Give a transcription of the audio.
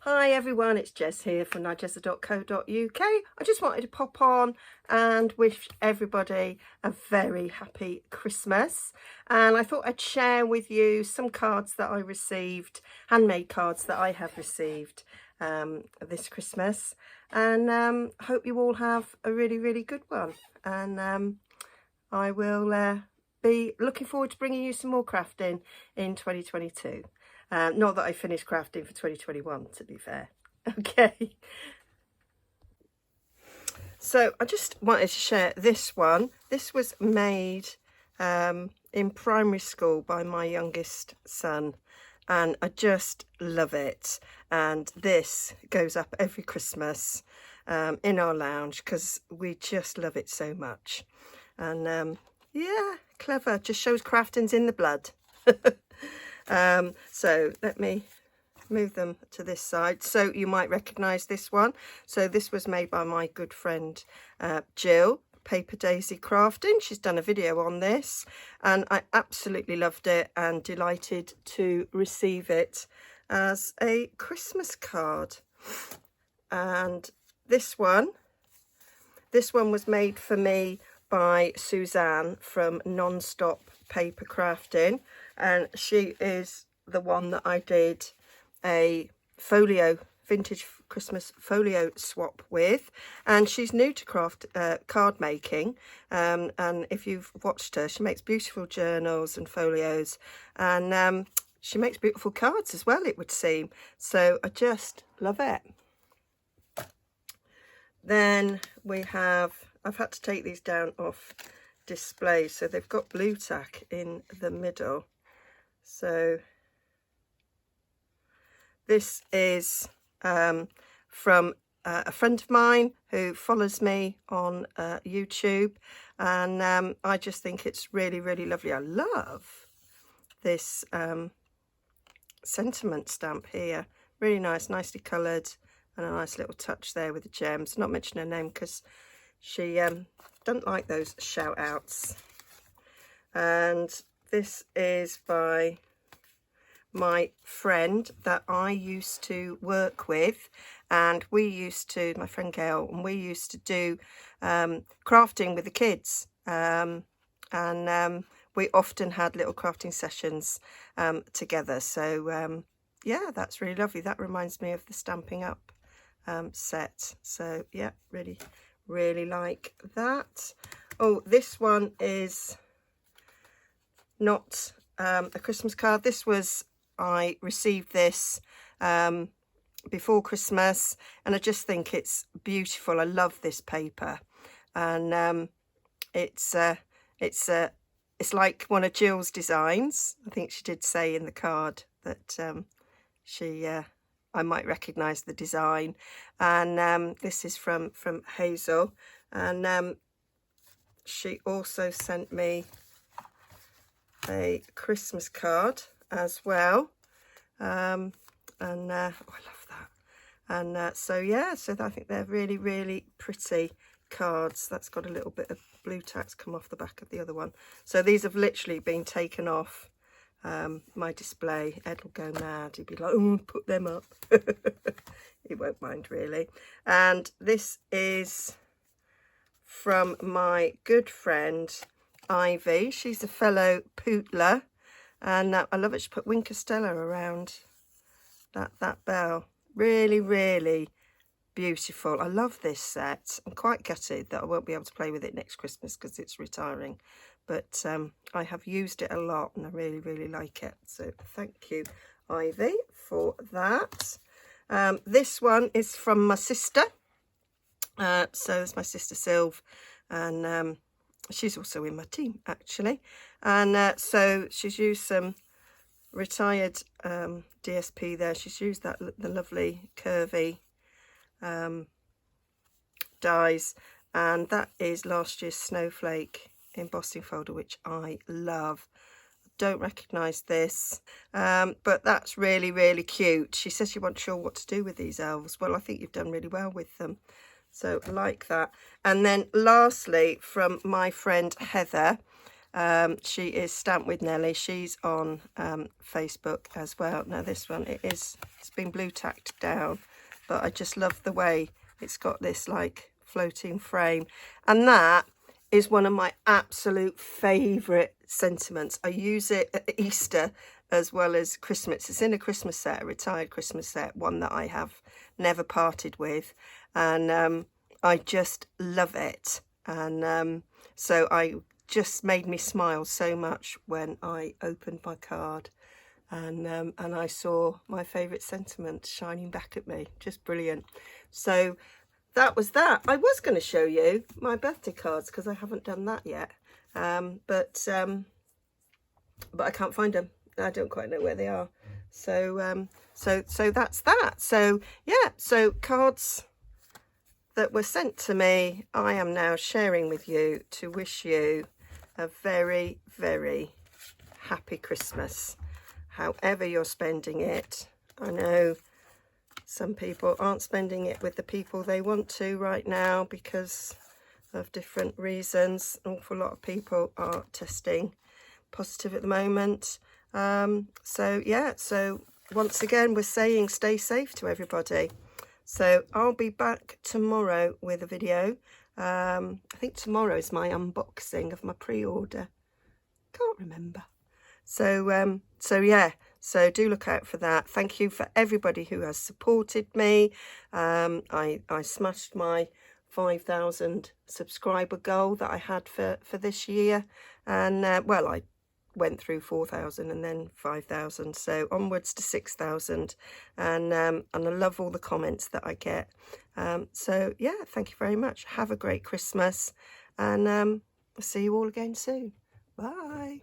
Hi everyone, it's Jess here from Nigezza.co.uk. I just wanted to pop on and wish everybody a very happy Christmas. And I thought I'd share with you some cards that I received, handmade cards that I have received this Christmas. And hope you all have a really, really good one. And I will be looking forward to bringing you some more crafting in 2022. Not that I finished crafting for 2021, to be fair. Okay. So I just wanted to share this one. This was made in primary school by my youngest son, and I just love it. And this goes up every Christmas in our lounge because we just love it so much. And yeah, clever. Just shows crafting's in the blood. So let me move them to this side. So you might recognize this one. So this was made by my good friend Jill, Paper Daisy Crafting. She's done a video on this and I absolutely loved it and delighted to receive it as a Christmas card. And this one was made for me by Suzanne from Non-Stop Paper Crafting, and she is the one that I did a folio, vintage Christmas folio swap with, and she's new to card making, and if you've watched her, she makes beautiful journals and folios, and she makes beautiful cards as well, it would seem. So I just love it. Then we have, I've had to take these down off display, so they've got blue tack in the middle. So this is from a friend of mine who follows me on YouTube, and I just think it's really, really lovely. I love this sentiment stamp here. Really nice, nicely coloured, and a nice little touch there with the gems. Not mention her name because she doesn't like those shout outs. And this is by my friend that I used to work with, and we used to, my friend Gail, and we used to do crafting with the kids, and we often had little crafting sessions together. So yeah, that's really lovely. That reminds me of the Stamping Up set. So yeah, really, really like that. Oh, this one is not a Christmas card. This was, I received this before Christmas, and I just think it's beautiful. I love this paper, and it's like one of Jill's designs. I think she did say in the card that I might recognise the design, and this is from Hazel, and she also sent me a Christmas card as well, and oh, I love that. And so yeah, so I think they're really, really pretty cards. That's got a little bit of blue tacks come off the back of the other one. So these have literally been taken off my display. Ed will go mad. He'd be like, oh, put them up. He won't mind really. And this is from my good friend Ivy. She's a fellow pootler, and I love it. She put Wink Stella around that bell. Really, really beautiful. I love this set. I'm quite gutted that I won't be able to play with it next Christmas because it's retiring, but I have used it a lot and I really, really like it. So thank you, Ivy, for that. This one is from my sister. So it's my sister Sylve, and she's also in my team actually, and so she's used some retired DSP there. She's used the lovely curvy dies, and that is last year's Snowflake embossing folder, which I love. Don't recognise this, but that's really, really cute. She says she wasn't sure what to do with these elves. Well, I think you've done really well with them, so I like that. And then lastly, from my friend Heather, She is Stamped with Nelly. She's on Facebook as well. Now this one, it's been blue tacked down, but I just love the way it's got this like floating frame, and that is one of my absolute favourite sentiments. I use it at Easter as well as Christmas. It's in a Christmas set, a retired Christmas set, one that I have never parted with, and I just love it. And so I just made me smile so much when I opened my card and I saw my favourite sentiment shining back at me. Just brilliant. So that was that. I was going to show you my birthday cards because I haven't done that yet, but I can't find them. I don't quite know where they are. So so that's that. So yeah, so cards that were sent to me, I am now sharing with you to wish you a very, very happy Christmas, however you're spending it. I know some people aren't spending it with the people they want to right now because of different reasons. An awful lot of people are testing positive at the moment. So yeah, so once again, we're saying stay safe to everybody. So I'll be back tomorrow with a video. I think tomorrow is my unboxing of my pre-order. Can't remember. So so yeah, so do look out for that. Thank you for everybody who has supported me. I smashed my 5,000 subscriber goal that I had for this year, and well, I went through 4,000 and then 5,000, so onwards to 6,000, and I love all the comments that I get. So yeah, thank you very much. Have a great Christmas, and I'll see you all again soon. Bye.